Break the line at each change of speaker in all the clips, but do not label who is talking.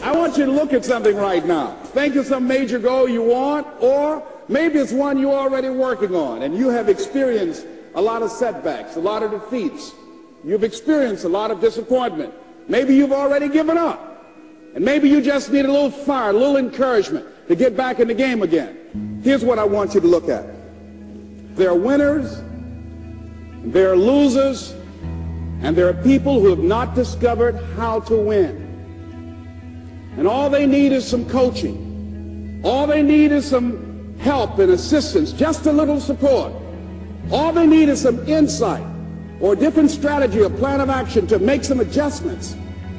I want you to look at something right now. Think of some major goal you want, or maybe it's one you're already working on, and you have experienced a lot of setbacks, a lot of defeats. You've experienced a lot of disappointment. Maybe you've already given up, and maybe you just need a little fire, a little encouragement to get back in the game again. Here's what I want you to look at. There are winners, there are losers, and there are people who have not discovered how to win. And all they need is some coaching. All they need is some help and assistance, just a little support. All they need is some insight or a different strategy, a plan of action to make some adjustments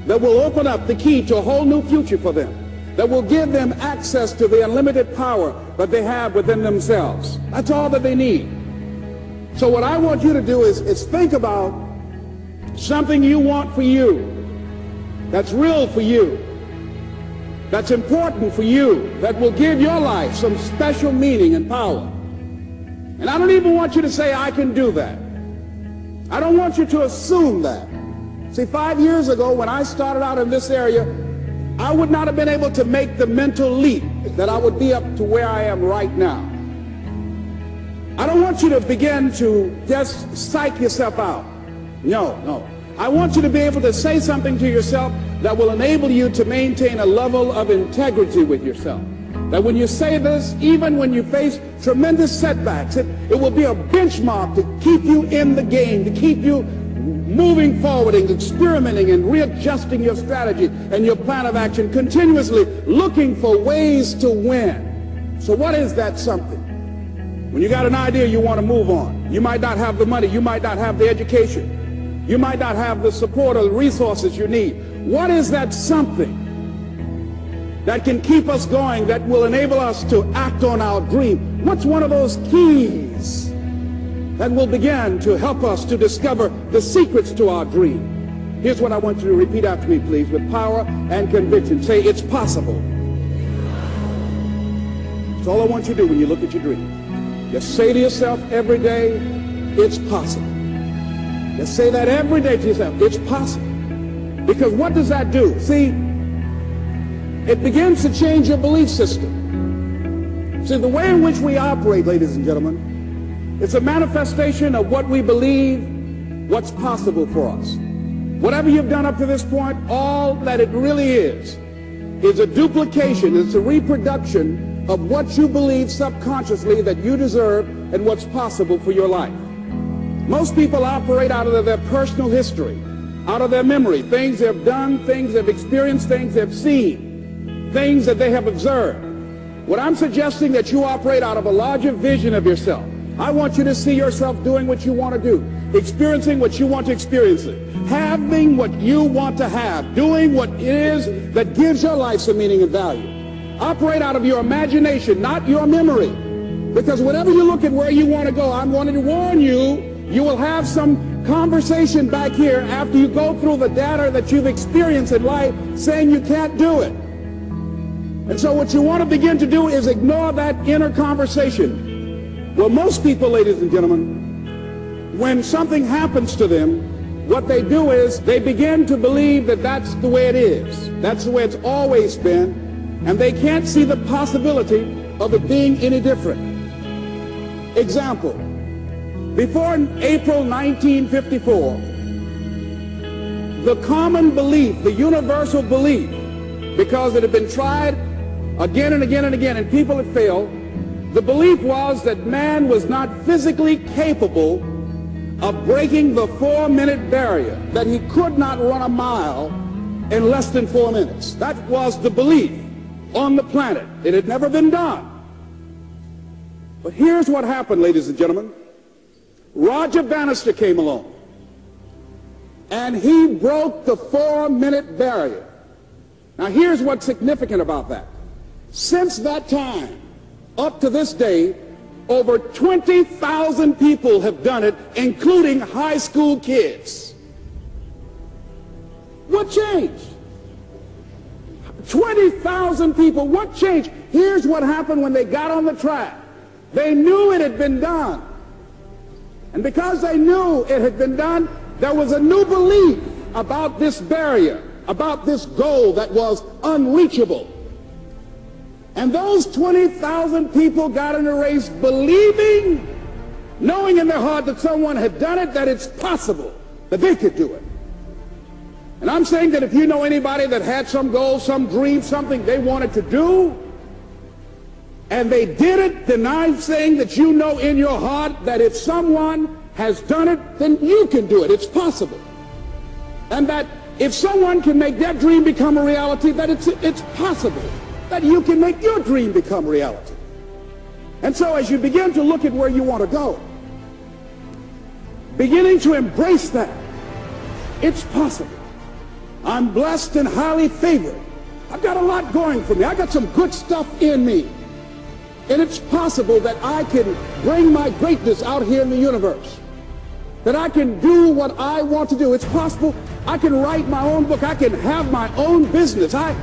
that will open up the key to a whole new future for them, that will give them access to the unlimited power that they have within themselves. That's all that they need. So what I want you to do is think about something you want for you, that's real for you, that's important for you, that will give your life some special meaning and power. And I don't even want you to say, I can do that. I don't want you to assume that. See, 5 years ago when I started out in this area, I would not have been able to make the mental leap that I would be up to where I am right now. I don't want you to begin to just psych yourself out. No. I want you to be able to say something to yourself that will enable you to maintain a level of integrity with yourself. That when you say this, even when you face tremendous setbacks, it will be a benchmark to keep you in the game, to keep you moving forward and experimenting and readjusting your strategy and your plan of action, continuously looking for ways to win. So what is that something? When you got an idea you want to move on, you might not have the money, you might not have the education, you might not have the support or the resources you need. What is that something that can keep us going, that will enable us to act on our dream? What's one of those keys that will begin to help us to discover the secrets to our dream? Here's what I want you to repeat after me, please, with power and conviction. Say, it's possible. That's all I want you to do when you look at your dream. Just say to yourself every day, it's possible. Just say that every day to yourself, it's possible. Because what does that do? See, it begins to change your belief system. See, the way in which we operate, ladies and gentlemen, it's a manifestation of what we believe, what's possible for us. Whatever you've done up to this point, all that it really is a duplication, it's a reproduction of what you believe subconsciously that you deserve and what's possible for your life. Most people operate out of their personal history, out of their memory, things they've done, things they've experienced, things they've seen, things that they have observed. What I'm suggesting that you operate out of a larger vision of yourself. I want you to see yourself doing what you want to do, experiencing what you want to experience, having what you want to have, doing what it is that gives your life some meaning and value. Operate out of your imagination, not your memory. Because whenever you look at where you want to go, I'm wanting to warn you, you will have some conversation back here after you go through the data that you've experienced in life saying you can't do it. And so what you want to begin to do is ignore that inner conversation. Well, most people, ladies and gentlemen, when something happens to them, what they do is they begin to believe that that's the way it is. That's the way it's always been. And they can't see the possibility of it being any different. Example. Before April 1954, the common belief, the universal belief, because it had been tried again and again and again and people had failed, the belief was that man was not physically capable of breaking the 4-minute barrier, that he could not run a mile in less than 4 minutes. That was the belief on the planet. It had never been done. But here's what happened, ladies and gentlemen. Roger Bannister came along, and he broke the 4-minute barrier. Now here's what's significant about that. Since that time, up to this day, over 20,000 people have done it, including high school kids. What changed? 20,000 people, what changed? Here's what happened when they got on the track. They knew it had been done. And because they knew it had been done, there was a new belief about this barrier. about this goal that was unreachable. And those 20,000 people got in the race believing, knowing in their heart that someone had done it, that it's possible that they could do it. And I'm saying that if you know anybody that had some goal, some dream, something they wanted to do, and they did it, then I'm saying that you know in your heart that if someone has done it, then you can do it. It's possible. And that if someone can make their dream become a reality, that it's possible that you can make your dream become reality. And so as you begin to look at where you want to go, beginning to embrace that, it's possible. I'm blessed and highly favored. I've got a lot going for me. I got some good stuff in me. And it's possible that I can bring my greatness out here in the universe. That I can do what I want to do. It's possible I can write my own book. I can have my own business. I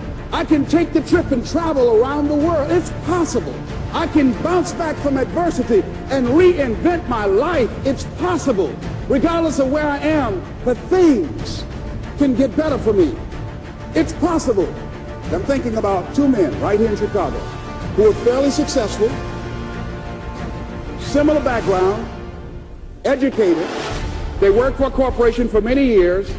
can take the trip and travel around the world. It's possible. I can bounce back from adversity and reinvent my life. It's possible. Regardless of where I am, that things can get better for me. It's possible. I'm thinking about two men right here in Chicago who were fairly successful, similar background, educated. They worked for a corporation for many years,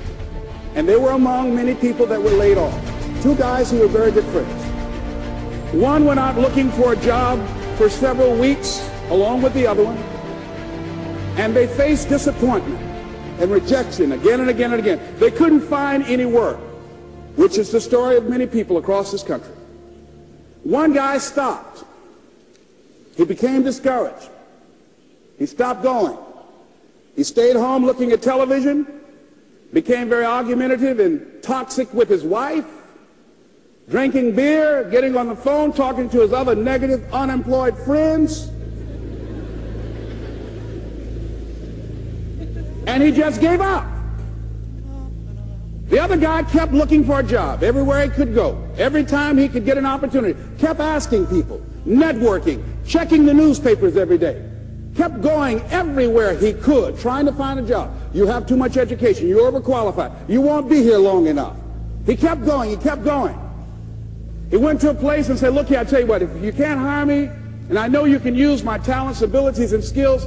and they were among many people that were laid off. Two guys who were very good friends. One went out looking for a job for several weeks along with the other one, and they faced disappointment and rejection again and again and again. They couldn't find any work, which is the story of many people across this country. One guy stopped. He became discouraged. He stopped going. He stayed home looking at television, became very argumentative and toxic with his wife, drinking beer, getting on the phone, talking to his other negative, unemployed friends. And he just gave up. The other guy kept looking for a job everywhere he could go. Every time he could get an opportunity, kept asking people, networking, checking the newspapers every day. Kept going everywhere he could, trying to find a job. You have too much education. You're overqualified. You won't be here long enough. He kept going. He kept going. He went to a place and said, look here, I tell you what, if you can't hire me, and I know you can use my talents, abilities, and skills,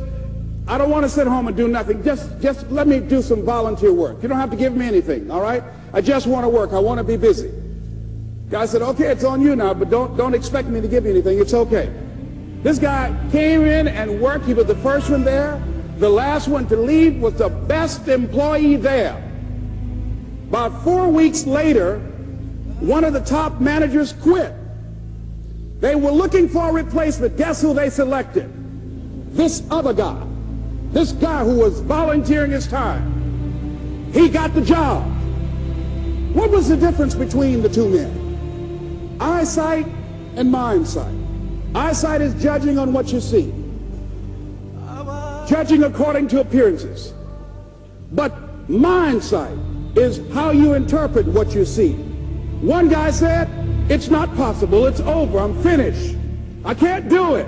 I don't want to sit home and do nothing. Just let me do some volunteer work. You don't have to give me anything, all right? I just want to work. I want to be busy. Guy said, okay, it's on you now, but don't expect me to give you anything. It's okay. This guy came in and worked. He was the first one there. The last one to leave was the best employee there. About 4 weeks later, one of the top managers quit. They were looking for a replacement. Guess who they selected? This other guy. This guy who was volunteering his time. He got the job. What was the difference between the two men? Eyesight and mindsight. Eyesight is judging on what you see, judging according to appearances. But mindsight is how you interpret what you see. One guy said, it's not possible, it's over, I'm finished. I can't do it.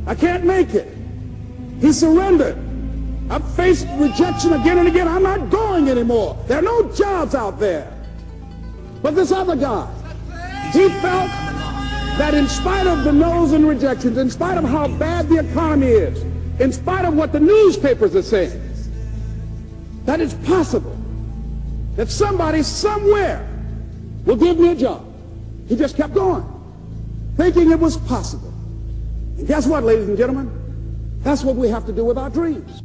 I can't make it. He surrendered. I've faced rejection again and again. I'm not going anymore. There are no jobs out there. But this other guy, he felt that in spite of the no's and rejections, in spite of how bad the economy is, in spite of what the newspapers are saying, that it's possible that somebody somewhere will give me a job. He just kept going, thinking it was possible. And guess what, ladies and gentlemen? That's what we have to do with our dreams.